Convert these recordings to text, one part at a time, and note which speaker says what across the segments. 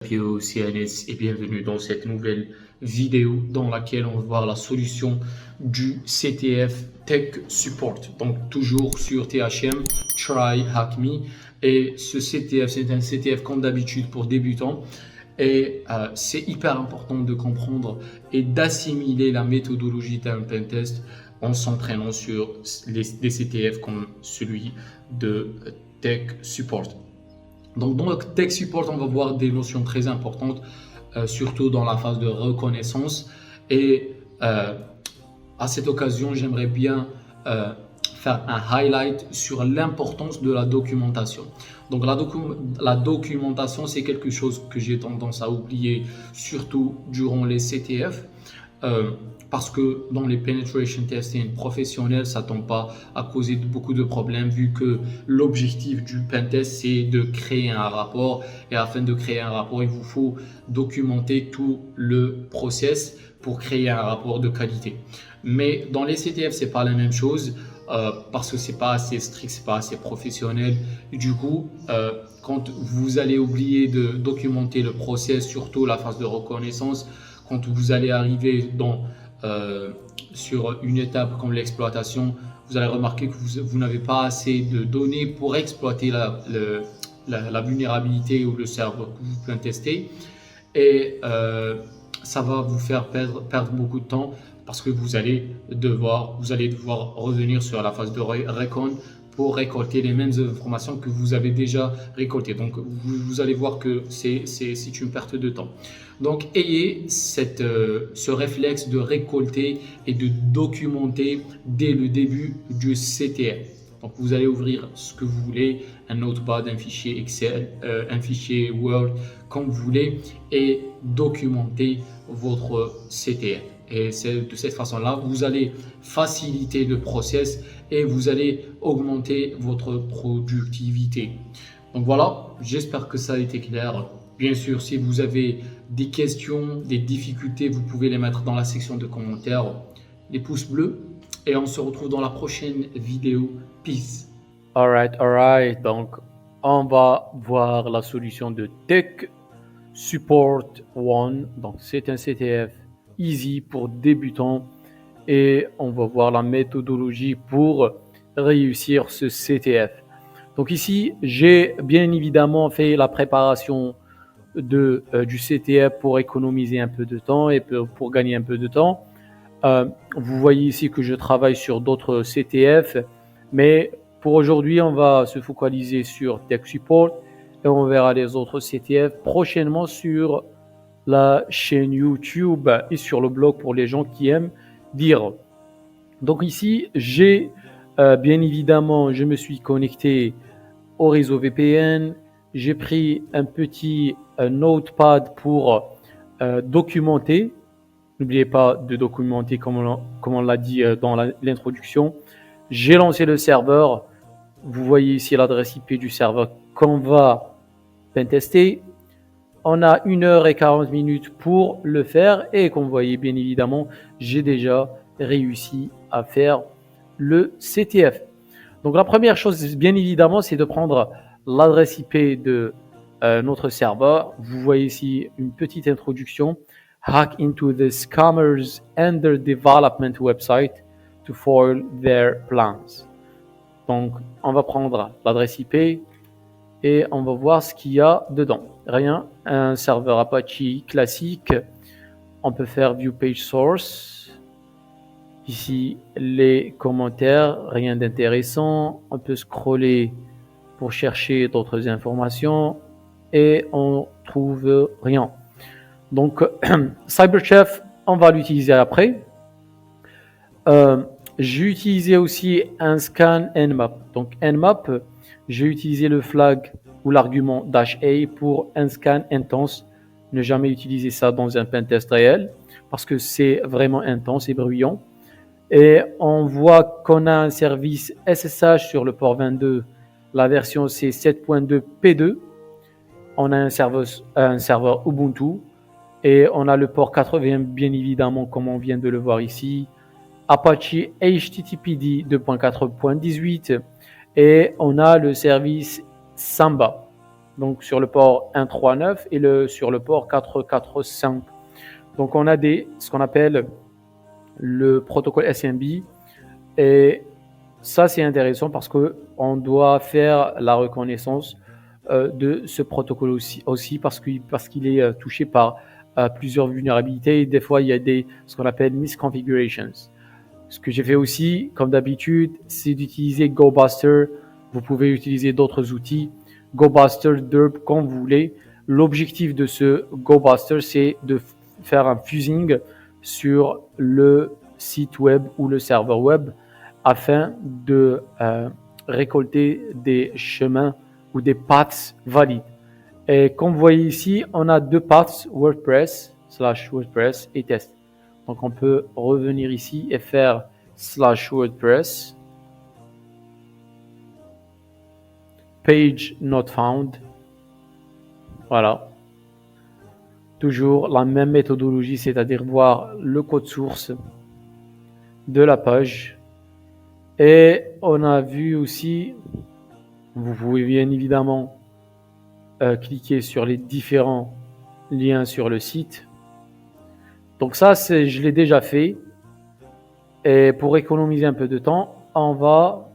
Speaker 1: Yo, c'est Anis et bienvenue dans cette nouvelle vidéo dans laquelle on va voir la solution du CTF Tech Support. Donc toujours sur THM, Try Hack Me. Et ce CTF, c'est un CTF comme d'habitude pour débutants. Et c'est hyper important de comprendre et d'assimiler la méthodologie d'un pentest en s'entraînant sur des CTF comme celui de Tech Support. Donc, dans le Tech Support, on va voir des notions très importantes, surtout dans la phase de reconnaissance. Et à cette occasion, j'aimerais bien faire un highlight sur l'importance de la documentation. Donc, la documentation, c'est quelque chose que j'ai tendance à oublier, surtout durant les CTF. Parce que dans les penetration testing professionnels, ça ne tombe pas à causer de beaucoup de problèmes vu que l'objectif du pentest, c'est de créer un rapport. Et afin de créer un rapport, il vous faut documenter tout le process pour créer un rapport de qualité. Mais dans les CTF, ce n'est pas la même chose parce que ce n'est pas assez strict, ce n'est pas assez professionnel. Du coup, quand vous allez oublier de documenter le process, surtout la phase de reconnaissance, quand vous allez arriver sur une étape comme l'exploitation, vous allez remarquer que vous n'avez pas assez de données pour exploiter la vulnérabilité ou le serveur que vous pouvez tester. Et ça va vous faire perdre beaucoup de temps parce que vous allez devoir revenir sur la phase de recon pour récolter les mêmes informations que vous avez déjà récoltées. Donc, vous allez voir que c'est une perte de temps. Donc, ayez ce réflexe de récolter et de documenter dès le début du CTF. Donc, vous allez ouvrir ce que vous voulez, un notepad, un fichier Excel, un fichier Word, comme vous voulez, et documenter votre CTF. Et de cette façon-là, vous allez faciliter le process et vous allez augmenter votre productivité. Donc voilà, j'espère que ça a été clair. Bien sûr, si vous avez des questions, des difficultés, vous pouvez les mettre dans la section de commentaires, les pouces bleus. Et on se retrouve dans la prochaine vidéo. Peace.
Speaker 2: Alright. Donc, on va voir la solution de Tech Support One. Donc, c'est un CTF easy pour débutants et on va voir la méthodologie pour réussir ce CTF. Donc ici, j'ai bien évidemment fait la préparation du CTF pour économiser un peu de temps et pour gagner un peu de temps. Vous voyez ici que je travaille sur d'autres CTF, mais pour aujourd'hui, on va se focaliser sur Tech Support et on verra les autres CTF prochainement sur la chaîne YouTube et sur le blog pour les gens qui aiment dire. Donc ici, j'ai bien évidemment, je me suis connecté au réseau VPN. J'ai pris un petit notepad pour documenter. N'oubliez pas de documenter comme on l'a dit dans l'introduction. J'ai lancé le serveur. Vous voyez ici l'adresse IP du serveur qu'on va pentester. On a 1h40 pour le faire et comme vous voyez bien évidemment, j'ai déjà réussi à faire le CTF. Donc la première chose bien évidemment, c'est de prendre l'adresse IP de notre serveur. Vous voyez ici une petite introduction. Hack into the scammers and their development website to foil their plans. Donc on va prendre l'adresse IP et on va voir ce qu'il y a dedans. Rien, un serveur Apache classique. On peut faire View Page Source. Ici, les commentaires, rien d'intéressant. On peut scroller pour chercher d'autres informations et on trouve rien. Donc, CyberChef, on va l'utiliser après. J'ai utilisé aussi un scan Nmap. Donc, Nmap, j'ai utilisé le flag ou l'argument -A pour un scan intense. Ne jamais utiliser ça dans un pentest réel parce que c'est vraiment intense et bruyant. Et on voit qu'on a un service SSH sur le port 22. La version c'est 7.2 P2. On a un serveur Ubuntu et on a le port 80 bien évidemment comme on vient de le voir ici. Apache HTTPD 2.4.18 et on a le service Samba. donc sur le port 139 et sur le port 445. Donc on a ce qu'on appelle le protocole SMB, et ça c'est intéressant parce qu'on doit faire la reconnaissance de ce protocole aussi parce qu'il est touché par plusieurs vulnérabilités. Des fois, il y a ce qu'on appelle misconfigurations. Ce que j'ai fait aussi, comme d'habitude, c'est d'utiliser GoBuster. Vous pouvez utiliser d'autres outils, GoBuster, Derp, comme vous voulez. L'objectif de ce GoBuster, c'est de faire un fusing sur le site web ou le serveur web afin de récolter des chemins ou des paths valides. Et comme vous voyez ici, on a deux paths WordPress et test. Donc on peut revenir ici et faire /WordPress page not found. Voilà. Toujours la même méthodologie, c'est-à-dire voir le code source de la page. Et on a vu aussi, vous pouvez bien évidemment cliquer sur les différents liens sur le site. Donc ça, je l'ai déjà fait. Et pour économiser un peu de temps, on va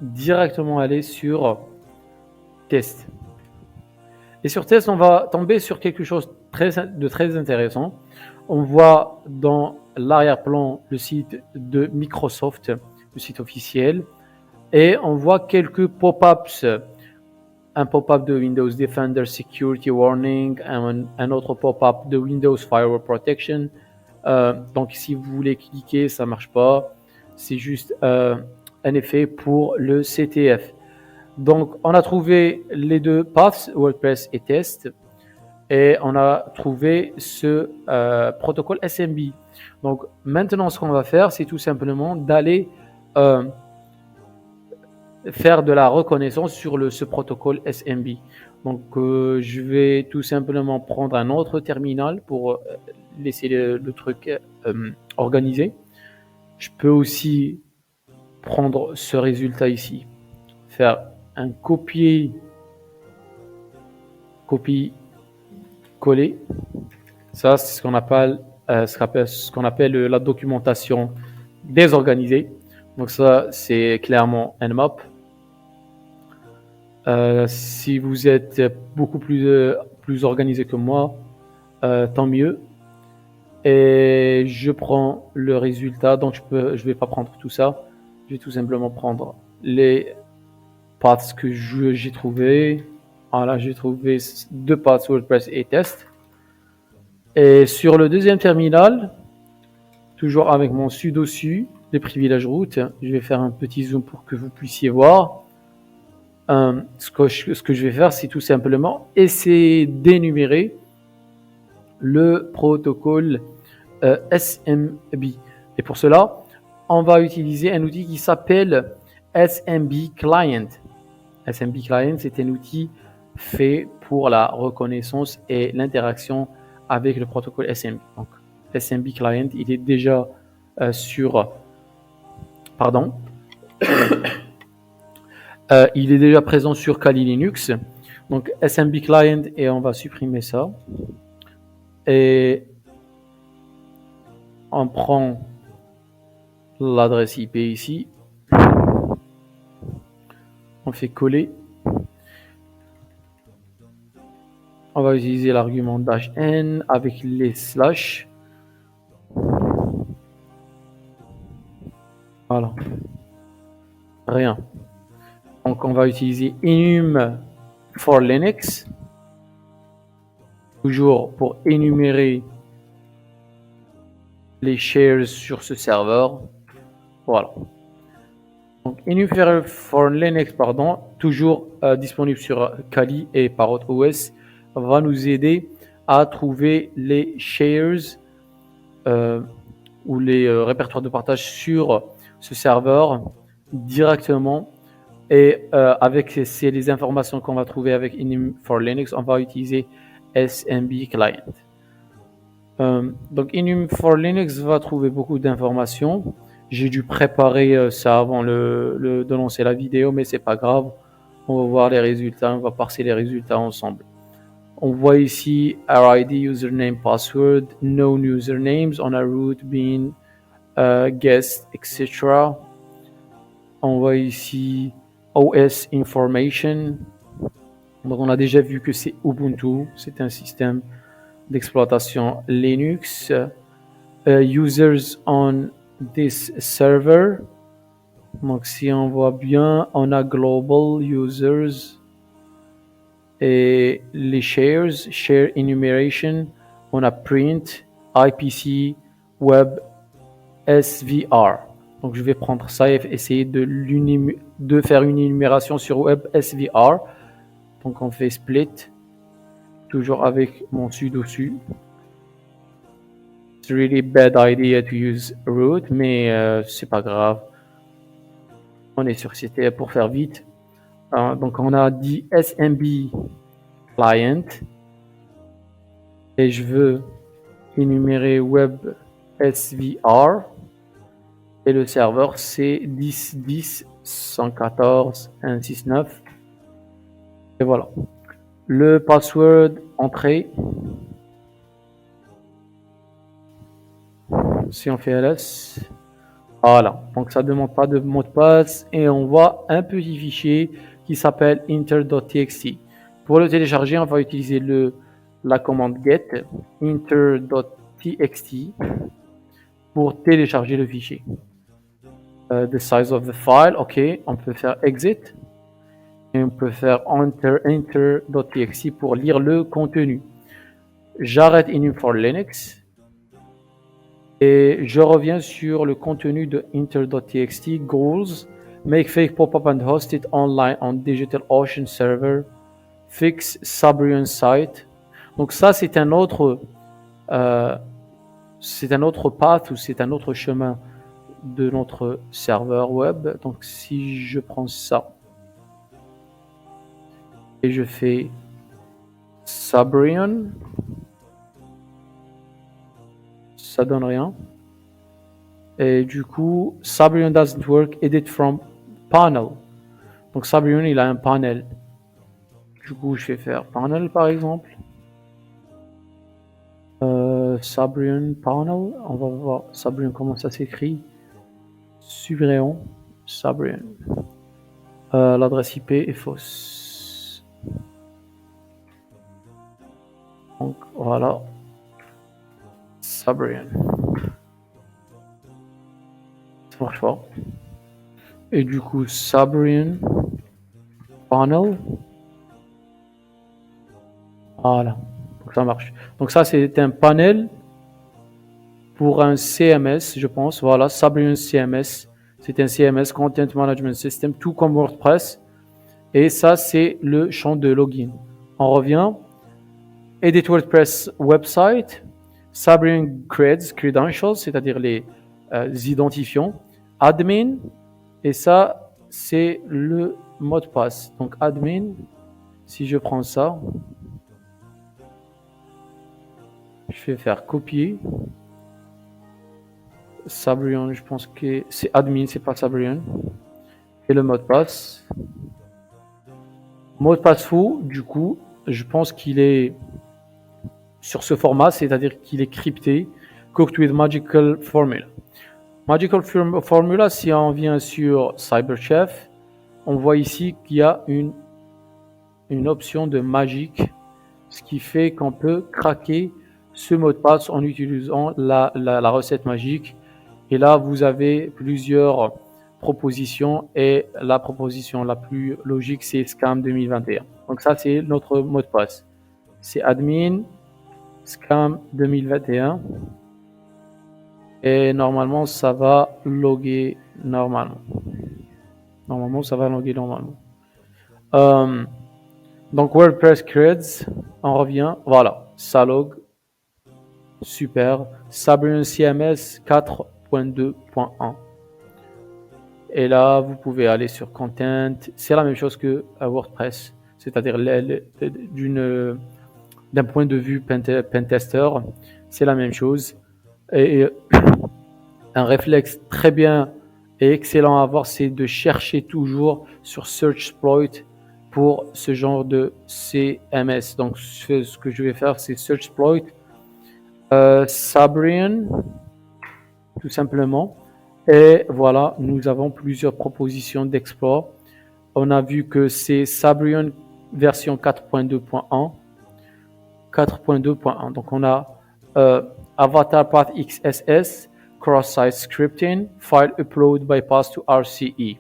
Speaker 2: directement aller sur test. Et sur test, on va tomber sur quelque chose de très intéressant. On voit dans l'arrière-plan le site de Microsoft, le site officiel, et on voit quelques pop-ups. Un pop-up de Windows Defender Security Warning, un autre pop-up de Windows Firewall Protection. Donc si vous voulez cliquer, ça marche pas. C'est juste un effet pour le CTF. Donc on a trouvé les deux paths, WordPress et test, et on a trouvé ce protocole SMB. Donc maintenant ce qu'on va faire, c'est tout simplement d'aller faire de la reconnaissance sur ce protocole SMB. Donc je vais tout simplement prendre un autre terminal pour laisser le truc organisé. Je peux aussi prendre ce résultat ici, faire un copier-coller. Ça, c'est ce qu'on appelle la documentation désorganisée. Donc ça, c'est clairement Nmap. Si vous êtes beaucoup plus organisé que moi, tant mieux. Et je prends le résultat. Donc je vais pas prendre tout ça. Je vais tout simplement prendre les paths que j'ai trouvé. Voilà, j'ai trouvé deux paths WordPress et test. Et sur le deuxième terminal, toujours avec mon sudo su, les privilèges root, je vais faire un petit zoom pour que vous puissiez voir. Ce que je vais faire, c'est tout simplement essayer d'énumérer le protocole SMB. Et pour cela, on va utiliser un outil qui s'appelle SMB Client. SMB Client, c'est un outil fait pour la reconnaissance et l'interaction avec le protocole SMB. Donc, SMB Client, il est déjà il est déjà présent sur Kali Linux. Donc SMB Client, et on va supprimer ça. Et on prend l'adresse IP ici. On fait coller. On va utiliser l'argument -n avec les slash. Voilà. Rien. Donc on va utiliser enum for Linux. Toujours pour énumérer les shares sur ce serveur. Voilà. Donc enum for Linux, toujours disponible sur Kali et Parrot OS, va nous aider à trouver les shares ou les répertoires de partage sur ce serveur directement. Et avec les informations qu'on va trouver avec enum for Linux, on va utiliser SMB Client. Donc enum for Linux va trouver beaucoup d'informations. J'ai dû préparer ça avant de lancer la vidéo, mais c'est pas grave. On va voir les résultats, on va parser les résultats ensemble. On voit ici RID, username, password, known usernames, on a root, bean, guest, etc. On voit ici OS information. Donc on a déjà vu que c'est Ubuntu, c'est un système d'exploitation Linux. Users on this server. Donc si on voit bien, on a global users et les shares, share enumeration, on a print, IPC, web, SVR. Donc je vais prendre ça et essayer de faire une énumération sur web SVR. Donc on fait split, toujours avec mon sudo dessus. It's really bad idea to use root, mais c'est pas grave. On est sur CTF pour faire vite. Donc on a dit SMB client et je veux énumérer web SVR et le serveur c'est 10.10.114.169 et voilà. Le password entrée, si on fait ls, voilà, donc ça ne demande pas de mot de passe et on voit un petit fichier qui s'appelle inter.txt. Pour le télécharger, on va utiliser la commande get inter.txt pour télécharger le fichier. The size of the file, ok, on peut faire exit et on peut faire enter.txt pour lire le contenu. J'arrête Inu for Linux. Et je reviens sur le contenu de inter.txt, goals, make fake pop-up and host it online on DigitalOcean server, fix Sabrian site. Donc ça, c'est un autre path ou c'est un autre chemin de notre serveur web. Donc si je prends ça et je fais Sabrian, ça donne rien. Et du coup, Sabrian doesn't work, edit from panel. Donc Sabrian, il a un panel. Du coup, je vais faire panel par exemple. Sabrian panel. On va voir Sabrian comment ça s'écrit. Subréon. Sabrian. L'adresse IP est fausse. Donc voilà. Sabrian. Ça marche pas. Et du coup, Sabrian panel. Voilà. Donc ça marche. Donc ça, c'est un panel pour un CMS, je pense. Voilà, Sabrian CMS. C'est un CMS, Content Management System, tout comme WordPress. Et ça, c'est le champ de login. On revient. Edit WordPress website. Sabrian credentials, c'est-à-dire les identifiants. Admin. Et ça, c'est le mot de passe. Donc, admin. Si je prends ça, je vais faire copier. Sabrian, je pense que c'est admin, c'est pas Sabrian. Et le mot de passe. Mot de passe faux, du coup, je pense qu'il est sur ce format, c'est-à-dire qu'il est crypté, cooked with magical formula. Magical formula, si on vient sur CyberChef, on voit ici qu'il y a une option de magique, ce qui fait qu'on peut craquer ce mot de passe en utilisant la recette magique. Et là, vous avez plusieurs propositions et la proposition la plus logique, c'est Scam 2021. Donc ça, c'est notre mot de passe. C'est admin Scam 2021. Et normalement, ça va loguer normalement. Donc WordPress creds, on revient. Voilà, ça log. Super. Sabrian CMS 4.2.1. Et là, vous pouvez aller sur Content. C'est la même chose que WordPress. C'est-à-dire d'un point de vue pentester, c'est la même chose. Et un réflexe très bien et excellent à avoir, c'est de chercher toujours sur Search Exploit pour ce genre de CMS. Donc, ce que je vais faire, c'est search exploit Sabrian, tout simplement. Et voilà, nous avons plusieurs propositions d'exploit. On a vu que c'est Sabrian version 4.2.1. 4.2.1. Donc, on a Avatar Path XSS, Cross-Site Scripting, File Upload Bypass to RCE,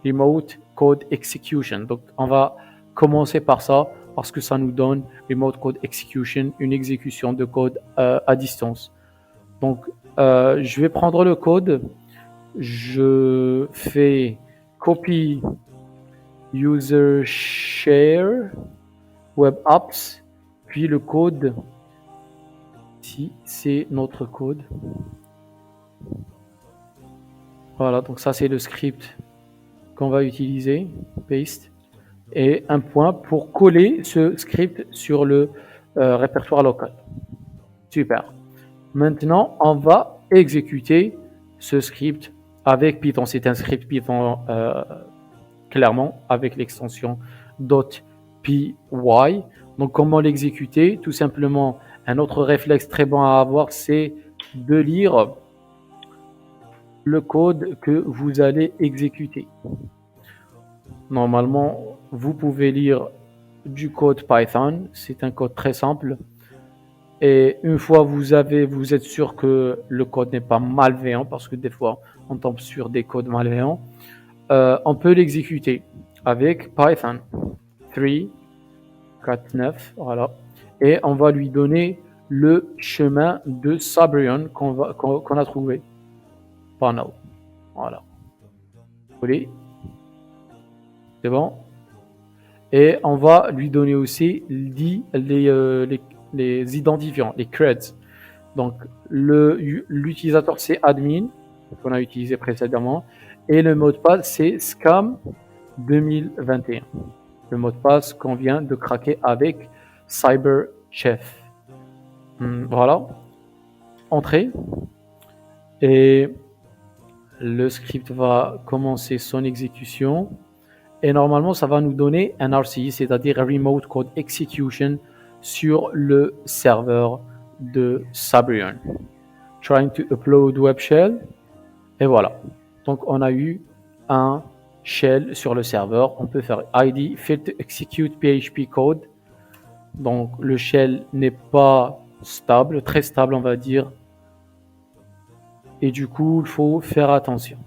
Speaker 2: Remote Code Execution. Donc, on va commencer par ça parce que ça nous donne Remote Code Execution, une exécution de code à distance. Donc, je vais prendre le code, je fais copy user share web apps, puis le code, ici, c'est notre code. Voilà, donc ça c'est le script qu'on va utiliser, paste, et un point pour coller ce script sur le répertoire local. Super. Maintenant, on va exécuter ce script avec Python. C'est un script Python clairement avec l'extension .py. Donc, comment l'exécuter? Tout simplement, un autre réflexe très bon à avoir, c'est de lire le code que vous allez exécuter. Normalement, vous pouvez lire du code Python. C'est un code très simple. Et une fois vous êtes sûr que le code n'est pas malveillant, parce que des fois, on tombe sur des codes malveillants, on peut l'exécuter avec Python 3.4.9, voilà. Et on va lui donner le chemin de Sabrian qu'on a trouvé. Panel. Voilà. C'est bon. Et on va lui donner aussi les identifiants, les creds. Donc, l'utilisateur, c'est admin, qu'on a utilisé précédemment. Et le mot de passe, c'est scam 2021. Le mot de passe qu'on vient de craquer avec CyberChef. Voilà. Entrée. Et le script va commencer son exécution. Et normalement, ça va nous donner un RCE, c'est-à-dire un Remote Code Execution sur le serveur de Sabrian. Trying to upload web shell. Et voilà. Donc, on a eu un shell sur le serveur. On peut faire ID failed to execute PHP code. Donc, le shell n'est pas stable, très stable, on va dire. Et du coup, il faut faire attention.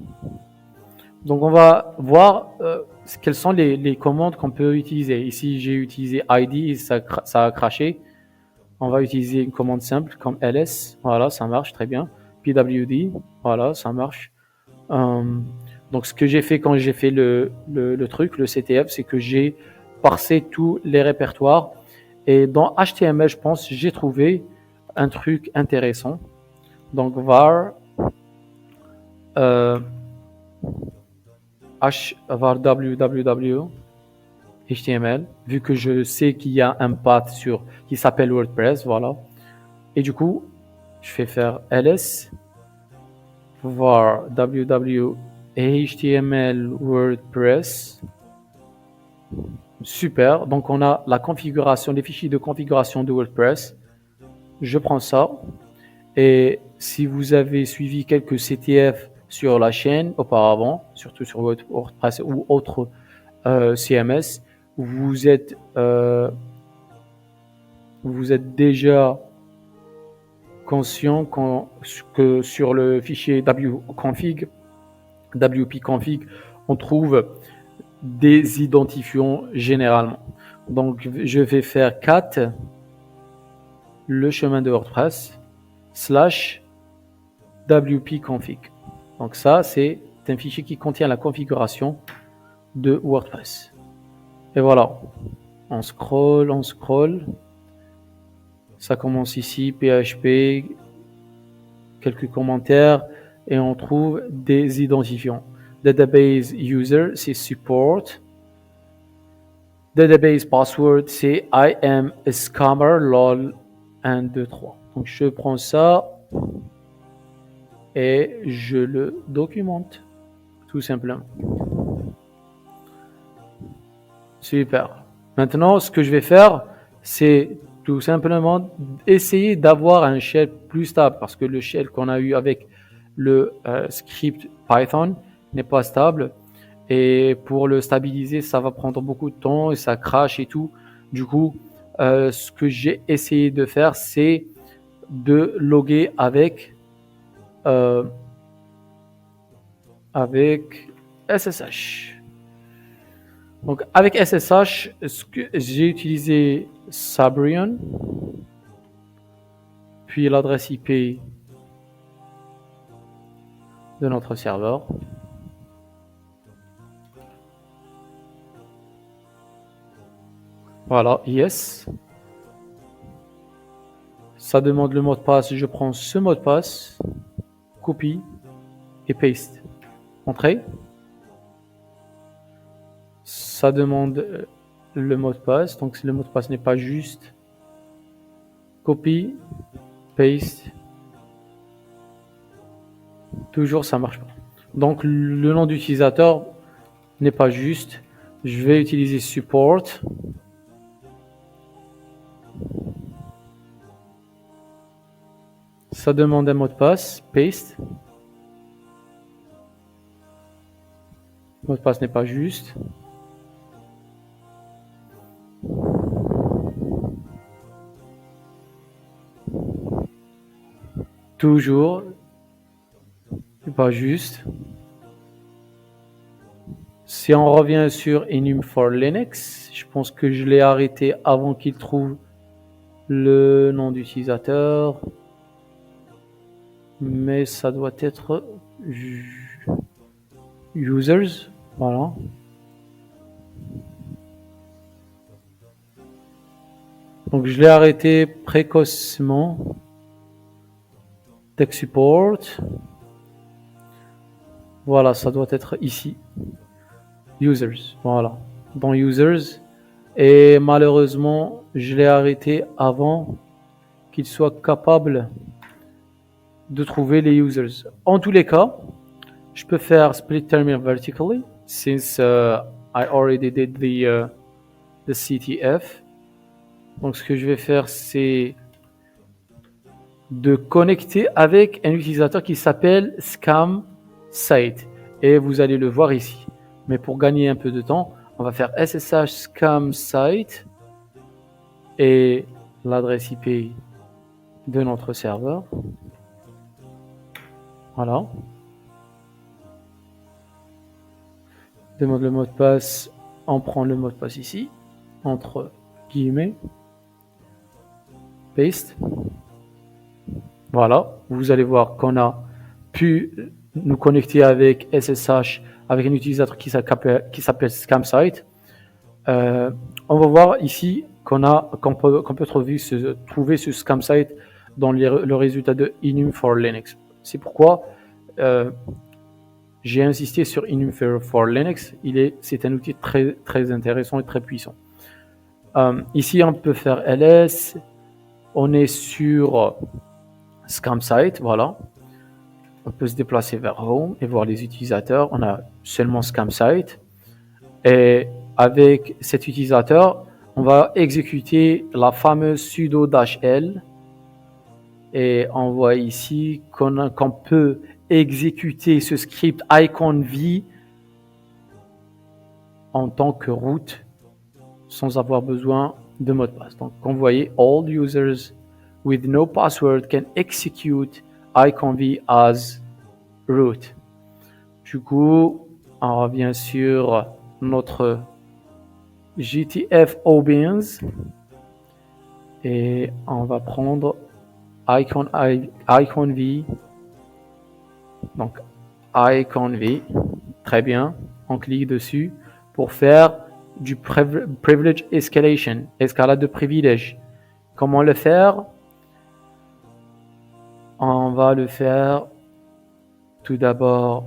Speaker 2: Donc, on va voir quelles sont les commandes qu'on peut utiliser. Ici, j'ai utilisé ID et ça a craché. On va utiliser une commande simple comme ls. Voilà, ça marche très bien. pwd, voilà, ça marche. Donc, ce que j'ai fait quand j'ai fait le truc, le CTF, c'est que j'ai parsé tous les répertoires. Et dans HTML, je pense, j'ai trouvé un truc intéressant. Donc, var www HTML, vu que je sais qu'il y a un path qui s'appelle WordPress, voilà. Et du coup, je fais faire ls var www HTML WordPress. Super. Donc, on a la configuration, les fichiers de configuration de WordPress. Je prends ça. Et si vous avez suivi quelques CTF sur la chaîne auparavant, surtout sur WordPress ou autres CMS, vous êtes déjà conscient que sur le fichier wp-config, on trouve des identifiants généralement. Donc, je vais faire cat le chemin de WordPress / wp-config. Donc ça, c'est un fichier qui contient la configuration de WordPress. Et voilà, on scroll. Ça commence ici, PHP, quelques commentaires, et on trouve des identifiants. Database user, c'est support. Database password, c'est I am a scammer, lol, 1, 2, 3. Donc je prends ça et je le documente, tout simplement. Super. Maintenant, ce que je vais faire, c'est tout simplement essayer d'avoir un shell plus stable parce que le shell qu'on a eu avec le script Python n'est pas stable. Et pour le stabiliser, ça va prendre beaucoup de temps et ça crache et tout. Du coup, ce que j'ai essayé de faire, c'est de loguer avec SSH. Donc, avec SSH, j'ai utilisé Sabrion, puis l'adresse IP de notre serveur. Voilà, yes. Ça demande le mot de passe. Je prends ce mot de passe, copie et paste. Entrée. Ça demande le mot de passe. Donc, si le mot de passe n'est pas juste, copie, paste. Toujours, ça marche pas. Donc, le nom d'utilisateur n'est pas juste. Je vais utiliser support. Ça demande un mot de passe, paste. Le mot de passe n'est pas juste. Toujours pas juste. Si on revient sur enum for Linux, je pense que je l'ai arrêté avant qu'il trouve le nom d'utilisateur. Mais ça doit être users. Voilà. Donc je l'ai arrêté précocement. Tech support. Voilà, ça doit être ici. Users. Voilà. Dans users. Et malheureusement, je l'ai arrêté avant qu'il soit capable de trouver les users. En tous les cas, je peux faire split terminal vertically since I already did the CTF. Donc ce que je vais faire, c'est de connecter avec un utilisateur qui s'appelle ScamSite. Et vous allez le voir ici. Mais pour gagner un peu de temps, on va faire SSH ScamSite et l'adresse IP de notre serveur. Voilà. Demande le mot de passe. On prend le mot de passe ici, entre guillemets. Paste. Voilà. Vous allez voir qu'on a pu nous connecter avec SSH, avec un utilisateur qui s'appelle ScamSite. On va voir ici qu'on peut trouver ce ScamSite dans le résultat de enum for Linux. C'est pourquoi j'ai insisté sur enum for Linux. C'est un outil très, très intéressant et très puissant. Ici, on peut faire ls. On est sur ScamSite, voilà. On peut se déplacer vers Home et voir les utilisateurs. On a seulement ScamSite. Et avec cet utilisateur, on va exécuter la fameuse sudo -l. Et on voit ici qu'on peut exécuter ce script iconv en tant que root sans avoir besoin de mot de passe. Donc, comme vous voyez, all users with no password can execute iconv as root. Du coup, on revient sur notre GTF OBEANS et on va prendre iconv. Donc, iconv. Très bien. On clique dessus pour faire du privilege escalation, escalade de privilèges. Comment le faire? On va le faire tout d'abord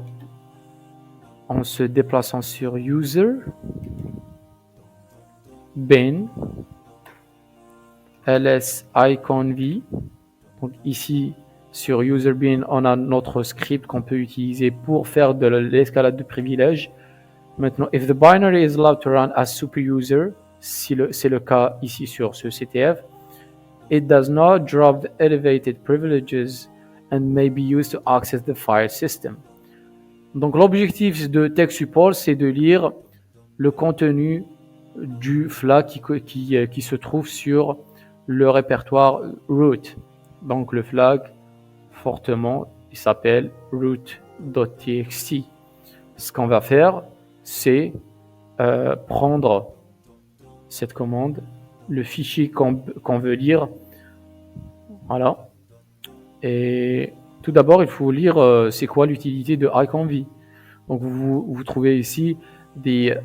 Speaker 2: en se déplaçant sur user, bin, ls iconv. Donc ici sur user bin, on a notre script qu'on peut utiliser pour faire de l'escalade de privilèges. Maintenant, if the binary is allowed to run as super user, c'est le cas ici sur ce CTF, it does not drop the elevated privileges and may be used to access the file system. Donc l'objectif de tech support, c'est de lire le contenu du flag qui se trouve sur le répertoire root. Donc le flag, fortement, il s'appelle root.txt. Ce qu'on va faire, c'est prendre cette commande, le fichier qu'on veut lire. Voilà. Et tout d'abord, il faut lire c'est quoi l'utilité de iconv. Donc vous trouvez ici the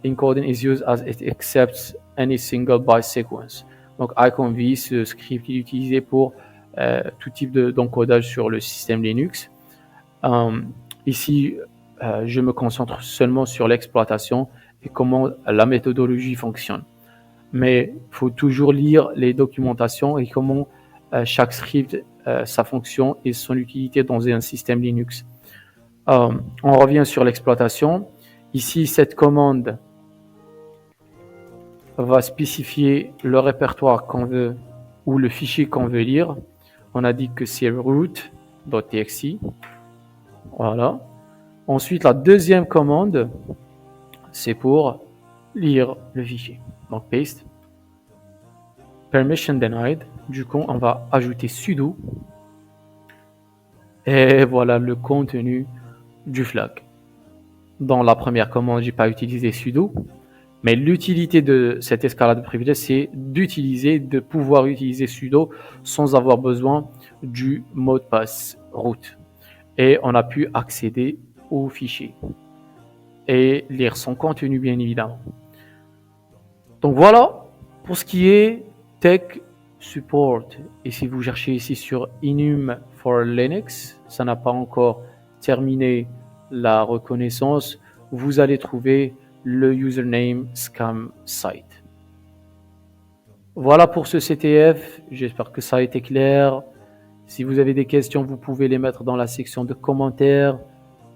Speaker 2: encoding is used as it accepts any single byte sequence. Donc iconv, ce script est utilisé pour tout type d'encodage sur le système Linux. Ici, je me concentre seulement sur l'exploitation et comment la méthodologie fonctionne. Mais il faut toujours lire les documentations et comment chaque script, sa fonction et son utilité dans un système Linux. On revient sur l'exploitation. Ici, cette commande va spécifier le répertoire qu'on veut ou le fichier qu'on veut lire. On a dit que c'est root.txt. Voilà. Ensuite, la deuxième commande, c'est pour lire le fichier. Donc, paste. Permission denied. Du coup, on va ajouter sudo. Et voilà le contenu du flag. Dans la première commande, j'ai pas utilisé sudo. Mais l'utilité de cette escalade de privilèges, c'est de pouvoir utiliser sudo sans avoir besoin du mot de passe root. Et on a pu accéder au fichier et lire son contenu, bien évidemment. Donc voilà pour ce qui est tech support. Et si vous cherchez ici sur Enum for Linux, ça n'a pas encore terminé la reconnaissance, vous allez trouver le username scam site. Voilà pour ce CTF, j'espère que ça a été clair. Si vous avez des questions, vous pouvez les mettre dans la section de commentaires,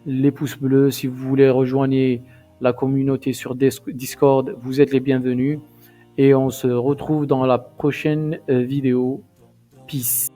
Speaker 2: les pouces bleus. Si vous voulez rejoindre la communauté sur Discord, vous êtes les bienvenus. Et on se retrouve dans la prochaine vidéo. Peace.